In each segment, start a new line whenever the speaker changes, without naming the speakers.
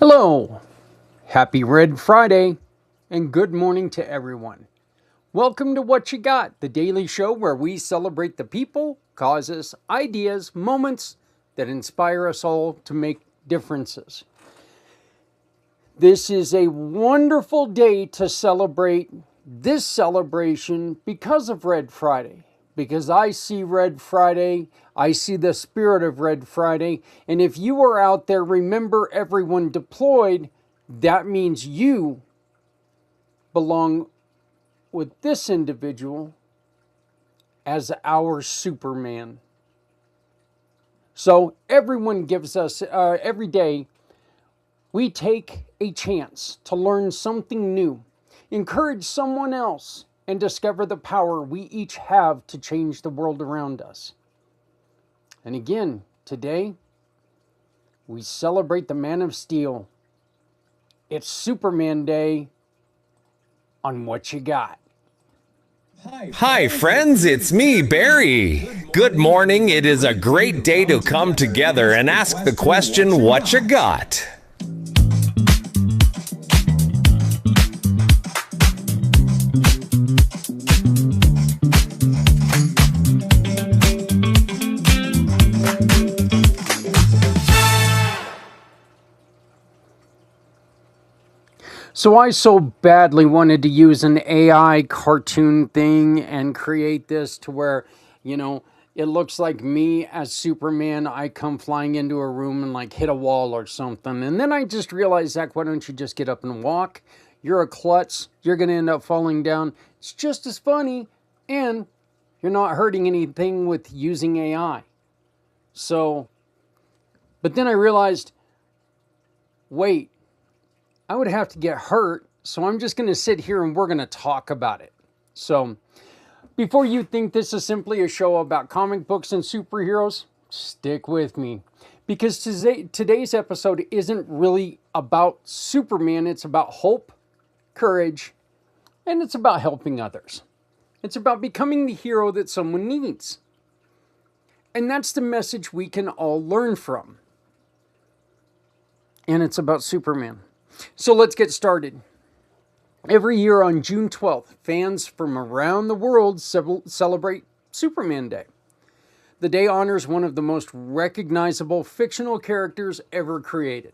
Hello, happy Red Friday, and good morning to everyone. Welcome to What You Got, the daily show where we celebrate the people, causes, ideas, moments that inspire us all to make differences. This is a wonderful day to celebrate this celebration because of Red Friday. Because I see Red Friday, I see the spirit of Red Friday, and if you are out there, remember everyone deployed, that means you belong with this individual as our Superman. So everyone gives us, every day, we take a chance to learn something new, encourage someone else, and discover the power we each have to change the world around us. And again, today, we celebrate the Man of Steel. It's Superman Day on What You Got.
Hi, friends, it's me, Barry. Good morning. It is a great day to come together and ask the question, what you got?
So I so badly wanted to use an AI cartoon thing and create this to where, it looks like me as Superman. I come flying into a room and like hit a wall or something. And then I just realized, Zach, why don't you just get up and walk? You're a klutz. You're going to end up falling down. It's just as funny. And you're not hurting anything with using AI. But then I realized, wait. I would have to get hurt, so I'm just going to sit here and we're going to talk about it. So, before you think this is simply a show about comic books and superheroes, stick with me. Because today's episode isn't really about Superman, it's about hope, courage, and it's about helping others. It's about becoming the hero that someone needs. And that's the message we can all learn from. And it's about Superman. So let's get started. Every year on June 12th, fans from around the world celebrate Superman Day. The day honors one of the most recognizable fictional characters ever created.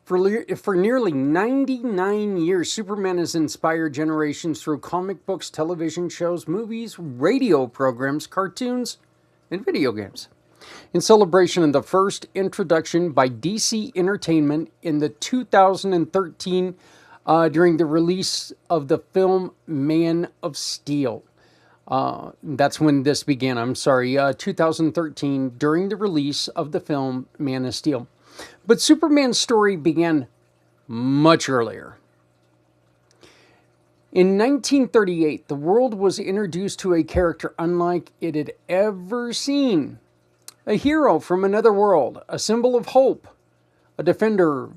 For nearly 99 years, Superman has inspired generations through comic books, television shows, movies, radio programs, cartoons, and video games. In celebration of the first introduction by DC Entertainment in the 2013 during the release of the film Man of Steel. That's when this began. 2013 during the release of the film Man of Steel. But Superman's story began much earlier. In 1938, the world was introduced to a character unlike it had ever seen. A hero from another world, a symbol of hope, a defender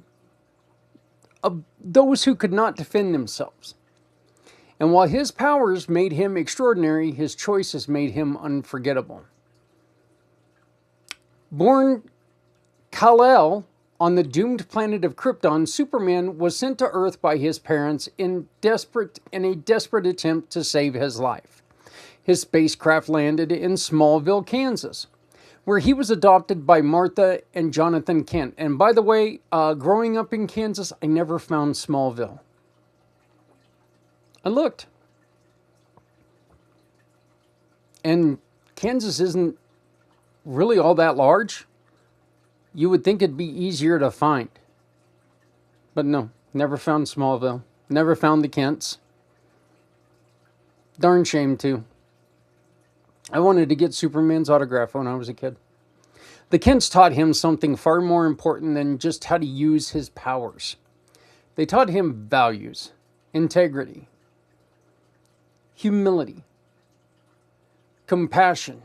of those who could not defend themselves. And while his powers made him extraordinary, his choices made him unforgettable. Born Kal-El on the doomed planet of Krypton, Superman was sent to Earth by his parents in a desperate attempt to save his life. His spacecraft landed in Smallville, Kansas, where he was adopted by Martha and Jonathan Kent. And by the way, growing up in Kansas, I never found Smallville. I looked. And Kansas isn't really all that large. You would think it'd be easier to find. But no, never found Smallville. Never found the Kents. Darn shame, too. I wanted to get Superman's autograph when I was a kid. The Kents taught him something far more important than just how to use his powers. They taught him values, integrity, humility, compassion,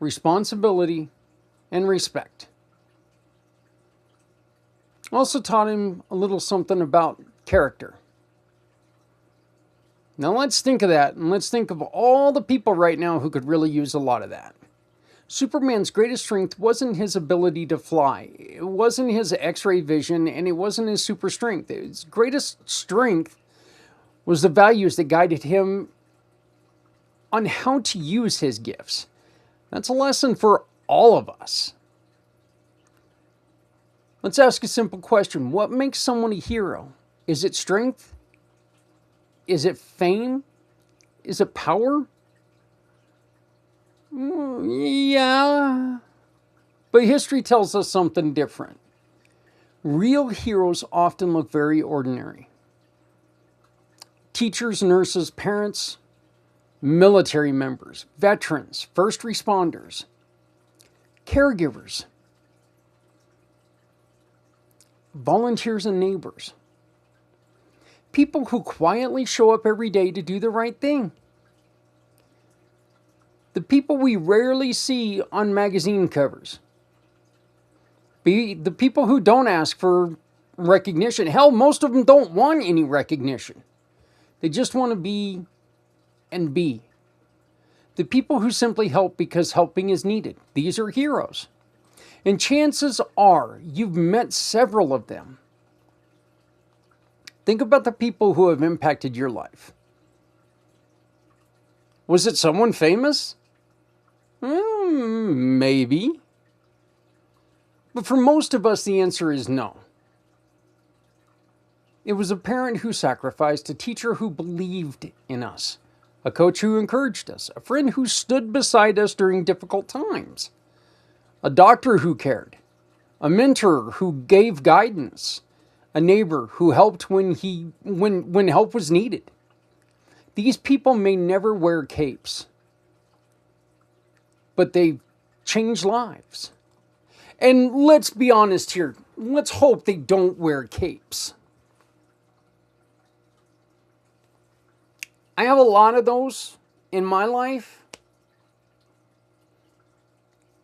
responsibility, and respect. Also taught him a little something about character. Now let's think of that, and let's think of all the people right now who could really use a lot of that. Superman's greatest strength wasn't his ability to fly. It wasn't his X-ray vision, and it wasn't his super strength. His greatest strength was the values that guided him on how to use his gifts. That's a lesson for all of us. Let's ask a simple question. What makes someone a hero? Is it strength? Is it fame? Is it power? Yeah. But history tells us something different. Real heroes often look very ordinary. Teachers, nurses, parents, military members, veterans, first responders, caregivers, volunteers and neighbors. People who quietly show up every day to do the right thing. The people we rarely see on magazine covers. The people who don't ask for recognition. Hell, most of them don't want any recognition. They just want to be and be. The people who simply help because helping is needed. These are heroes. And chances are you've met several of them. Think about the people who have impacted your life. Was it someone famous? Maybe. But for most of us, the answer is no. It was a parent who sacrificed, a teacher who believed in us, a coach who encouraged us, a friend who stood beside us during difficult times, a doctor who cared, a mentor who gave guidance, a neighbor who helped when help was needed. These people may never wear capes, but they change lives. And let's be honest here. Let's hope they don't wear capes. I have a lot of those in my life.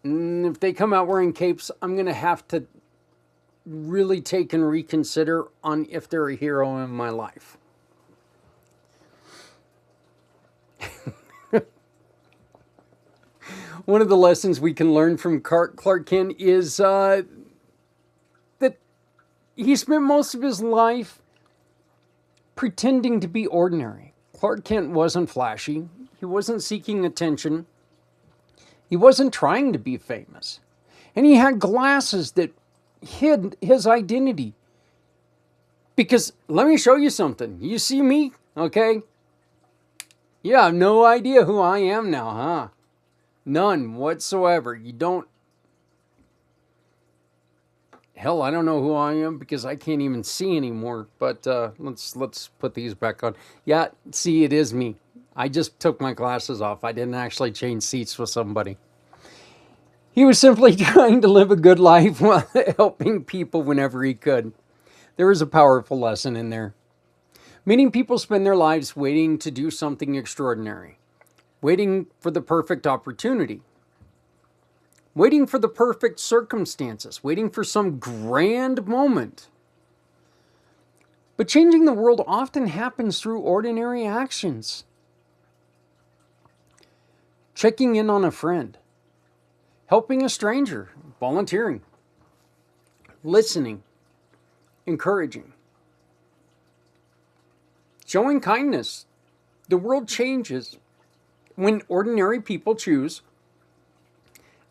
And if they come out wearing capes, I'm going to have to really take and reconsider on if they're a hero in my life. One of the lessons we can learn from Clark Kent is that he spent most of his life pretending to be ordinary. Clark Kent wasn't flashy. He wasn't seeking attention. He wasn't trying to be famous. And he had glasses that hid his identity. Because let me show you something. You see me, okay? You have no idea who I am now, huh? None whatsoever. You don't... Hell, I don't know who I am because I can't even see anymore. But let's put these back on. Yeah, see, it is me. I just took my glasses off. I didn't actually change seats with somebody. He was simply trying to live a good life while helping people whenever he could. There is a powerful lesson in there. Many people spend their lives waiting to do something extraordinary. Waiting for the perfect opportunity. Waiting for the perfect circumstances. Waiting for some grand moment. But changing the world often happens through ordinary actions. Checking in on a friend. Helping a stranger. Volunteering. Listening. Encouraging. Showing kindness. The world changes when ordinary people choose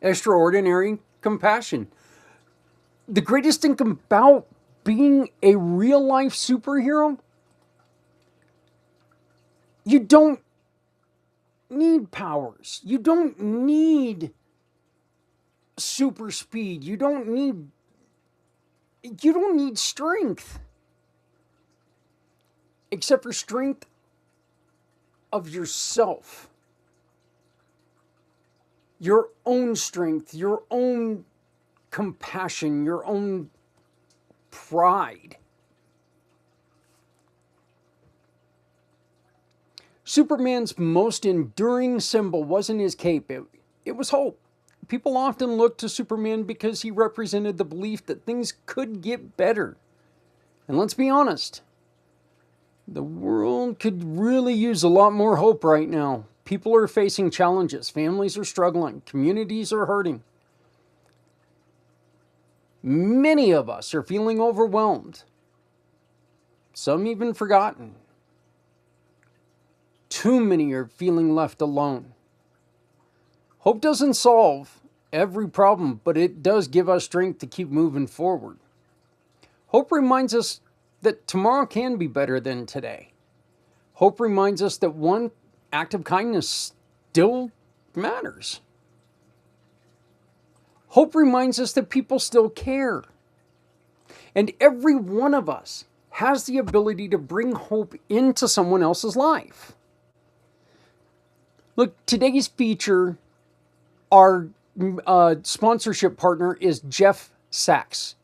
extraordinary compassion. The greatest thing about being a real-life superhero, you don't need powers. You don't need super speed. You don't need strength. Except for strength of yourself. Your own strength, your own compassion, your own pride. Superman's most enduring symbol wasn't his cape, it was hope. People often look to Superman because he represented the belief that things could get better. And let's be honest, the world could really use a lot more hope right now. People are facing challenges. Families are struggling. Communities are hurting. Many of us are feeling overwhelmed. Some even forgotten. Too many are feeling left alone. Hope doesn't solve every problem, but it does give us strength to keep moving forward. Hope reminds us that tomorrow can be better than today. Hope reminds us that one act of kindness still matters. Hope reminds us that people still care. And every one of us has the ability to bring hope into someone else's life. Look, today's feature, our sponsorship partner is Jeff Sachs.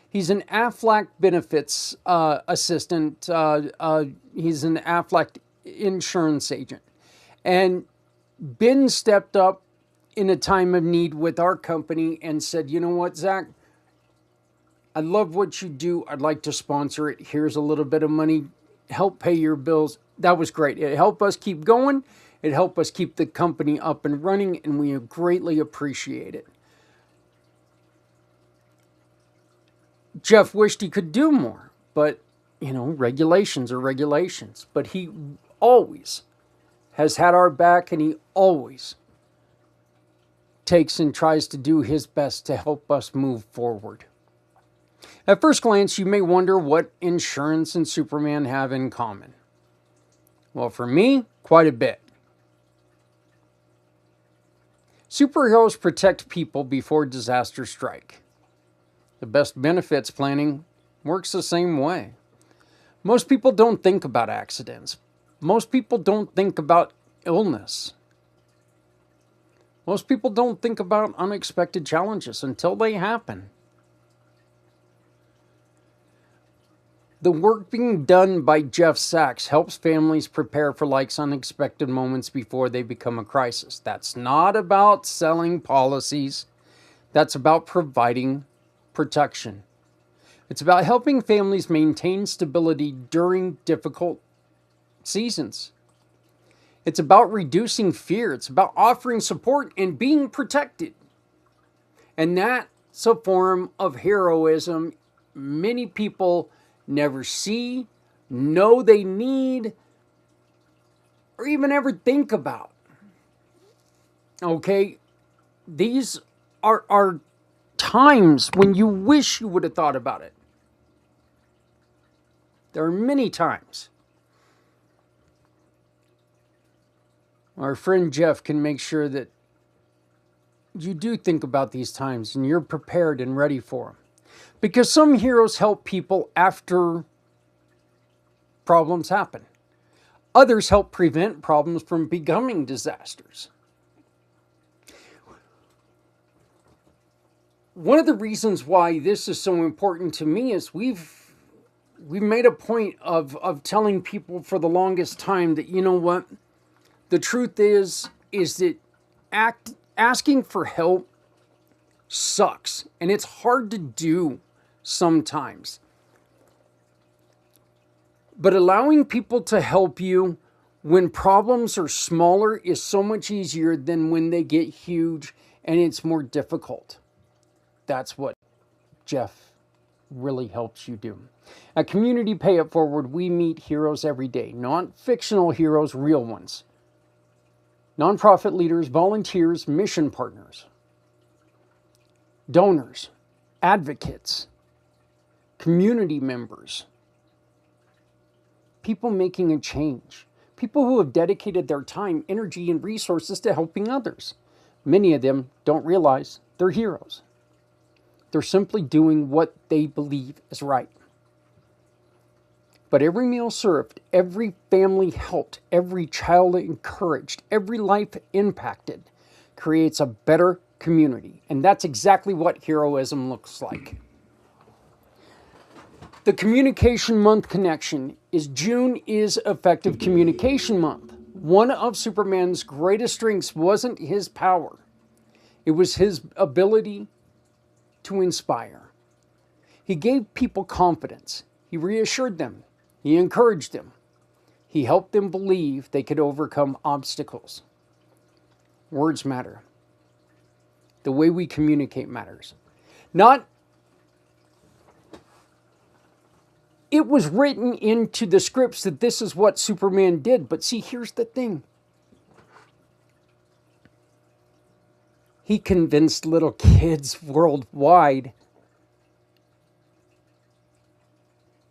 He's an Aflac benefits assistant. He's an Aflac insurance agent. And Ben stepped up in a time of need with our company and said, you know what, Zach? I love what you do. I'd like to sponsor it. Here's a little bit of money. Help pay your bills. That was great. It helped us keep going. It helped us keep the company up and running, and we greatly appreciate it. Jeff wished he could do more, but, regulations are regulations. But he always has had our back, and he always takes and tries to do his best to help us move forward. At first glance, you may wonder what insurance and Superman have in common. Well, for me, quite a bit. Superheroes protect people before disasters strike. The best benefits planning works the same way. Most people don't think about accidents. Most people don't think about illness. Most people don't think about unexpected challenges until they happen. The work being done by Jeff Sachs helps families prepare for life's unexpected moments before they become a crisis. That's not about selling policies. That's about providing protection. It's about helping families maintain stability during difficult seasons. It's about reducing fear. It's about offering support and being protected. And that's a form of heroism many people never see, know they need, or even ever think about. Okay? These are times when you wish you would have thought about it. There are many times. Our friend Jeff can make sure that you do think about these times and you're prepared and ready for them. Because some heroes help people after problems happen. Others help prevent problems from becoming disasters. One of the reasons why this is so important to me is we've made a point of telling people for the longest time that, you know what, the truth is that asking for help sucks, and it's hard to do sometimes. But allowing people to help you when problems are smaller is so much easier than when they get huge and it's more difficult. That's what Jeff really helps you do. At Community Pay It Forward, we meet heroes every day. Not fictional heroes, real ones. Nonprofit leaders, volunteers, mission partners, donors, advocates, community members, people making a change, people who have dedicated their time, energy, and resources to helping others. Many of them don't realize they're heroes. They're simply doing what they believe is right. But every meal served, every family helped, every child encouraged, every life impacted creates a better community. And that's exactly what heroism looks like. The Communication Month connection is June is Effective Communication Month. One of Superman's greatest strengths wasn't his power. It was his ability to inspire. He gave people confidence. He reassured them. He encouraged them. He helped them believe they could overcome obstacles. Words matter. The way we communicate matters. Not, it was written into the scripts that this is what Superman did. But see, here's the thing. He convinced little kids worldwide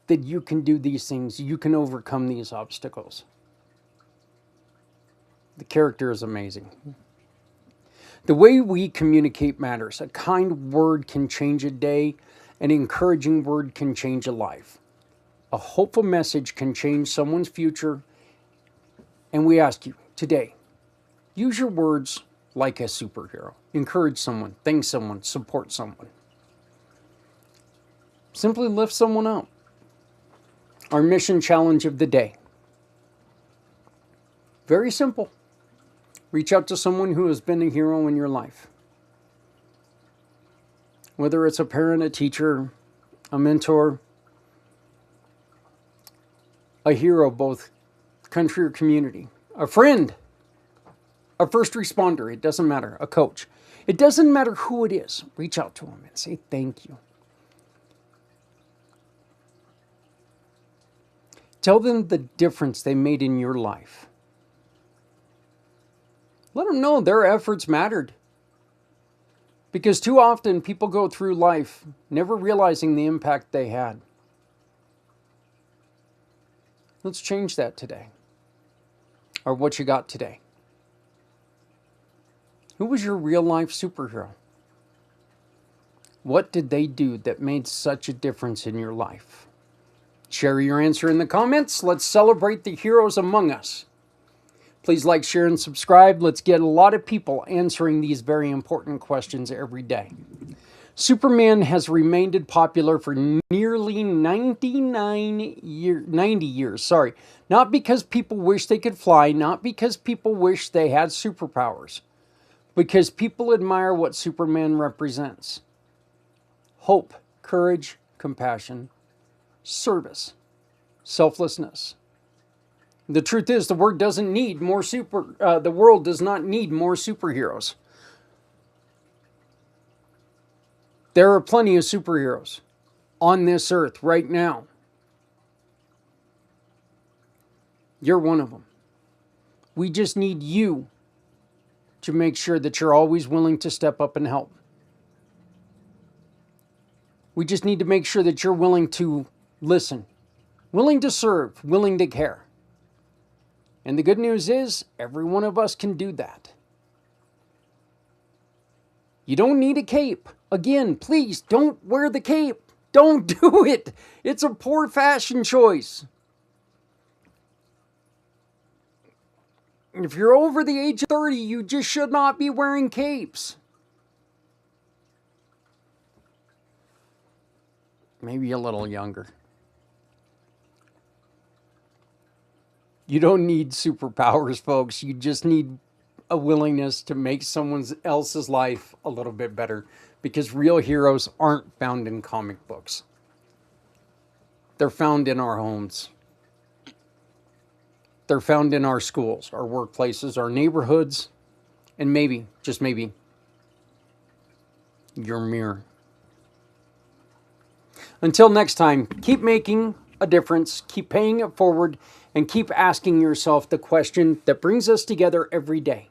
that you can do these things. You can overcome these obstacles. The character is amazing. The way we communicate matters. A kind word can change a day. An encouraging word can change a life. A hopeful message can change someone's future. And we ask you today, use your words like a superhero. Encourage someone, thank someone, support someone. Simply lift someone up. Our mission challenge of the day. Very simple. Reach out to someone who has been a hero in your life. Whether it's a parent, a teacher, a mentor, a hero, both country or community, a friend, a first responder, it doesn't matter, a coach. It doesn't matter who it is. Reach out to them and say thank you. Tell them the difference they made in your life. Let them know their efforts mattered. Because too often people go through life never realizing the impact they had. Let's change that today. Or what you got today. Who was your real life superhero? What did they do that made such a difference in your life? Share your answer in the comments. Let's celebrate the heroes among us. Please like, share, and subscribe. Let's get a lot of people answering these very important questions every day. Superman has remained popular for nearly 90 years. Not because people wish they could fly, not because people wish they had superpowers, because people admire what Superman represents. Hope, courage, compassion, service, selflessness. The truth is, the world doesn't need more the world does not need more superheroes. There are plenty of superheroes on this earth right now. You're one of them. We just need you to make sure that you're always willing to step up and help. We just need to make sure that you're willing to listen, willing to serve, willing to care. And the good news is, every one of us can do that. You don't need a cape. Again, please don't wear the cape. Don't do it. It's a poor fashion choice. If you're over the age of 30, you just should not be wearing capes. Maybe a little younger. You don't need superpowers, folks. You just need a willingness to make someone else's life a little bit better. Because real heroes aren't found in comic books. They're found in our homes. They're found in our schools, our workplaces, our neighborhoods, and maybe, just maybe, your mirror. Until next time, keep making a difference, keep paying it forward, and keep asking yourself the question that brings us together every day.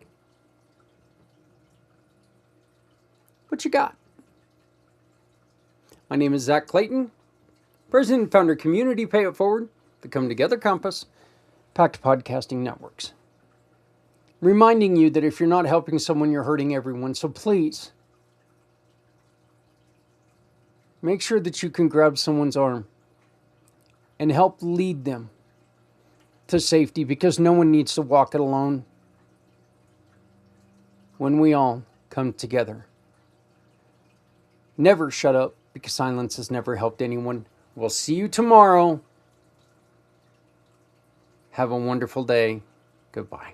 What you got? My name is Zach Clayton, President and Founder of Community Pay It Forward, the Come Together Compass, Pact Podcasting Networks. Reminding you that if you're not helping someone, you're hurting everyone. So please, make sure that you can grab someone's arm and help lead them to safety, because no one needs to walk it alone when we all come together. Never shut up, because silence has never helped anyone. We'll see you tomorrow. Have a wonderful day. Goodbye.